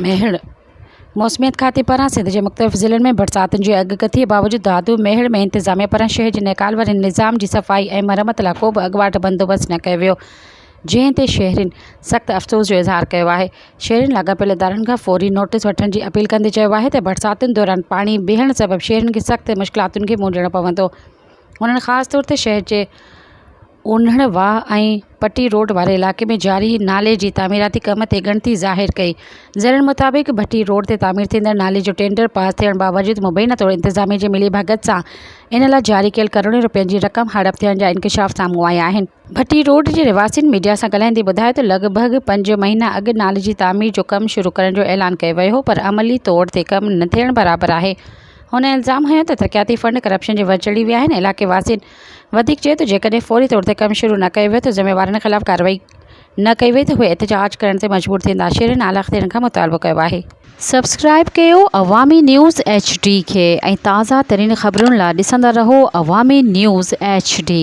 मेहड़ मौसमियत खाते पारां सिंध के मुख़्तलिफ़ ज़िलनि में बरसातुनि जी अॻकथीअ बावजूदि दादू मेहड़ में इंतज़ामिया पारां शहर जे नेकाल वारे निज़ाम जी सफ़ाई ऐं मरम्मत लाइ को बि अॻुवाट बंदोबस्त न कयो वियो, जंहिं ते शहरियुनि सख़्त अफ़सोस जो इज़हार कयो आहे। शहरियुनि लाॻापियल इदारनि खां फ़ौरी नोटिस वठण जी अपील कंदे चयो आहे त बरसातुनि दौरान पाणी बीहण सबबि शहरियुनि खे सख़्त मुश्किलातुनि खे मुंझणो पवंदो। उन्हनि ख़ासि तौर ते शहर जे ओन्हण वाह ऐं पट्टी रोड वारे इलाइक़े में जारी नाले जी तामीराती कम ते ॻणती ज़ाहिर कई। ज़रनि मुताबिक़ भट्टी रोड ते तामीर थींदड़ नाले जो टेंडर पास थियण बावजूदि मुबैना तौरु इंतज़ामिया जे मिली भगत सां इन लाइ जारी कयल करोड़नि रुपयनि जी रक़म हड़प थियण जा इंकशाफ साम्हूं आया आहिनि। भट्टी रोड जे रहिवासियुनि मीडिया सां ॻाल्हाईंदे ॿुधायो त लॻभॻि 5 महीना अॻु नाले जी तामीर जो कमु शुरू करण जो ऐलान कयो वियो हो, पर अमली तौर ते कमु न थियण बराबरि आहे। हुन इल्ज़ाम हयो त तरक़ियाती फंड करप्शन जे वचड़ी विया आहिनि। इलाइक़े वासियुनि वधीक चयो त जेकॾहिं फ़ौरी तौर ते कमु शुरू न कयो वियो त ज़िम्मेवारनि ख़िलाफ़ कार्रवाई न कई वई त उहे एहतिजाज करण ते मजबूर थींदा। शहरियुनि आला अख़्तियारनि खां मुतालबो कयो आहे। सब्सक्राइब कयो अवामी न्यूज़ HD खे ऐं ताज़ा तरीन ख़बरुनि लाइ ॾिसंदा रहो अवामी न्यूज़ HD।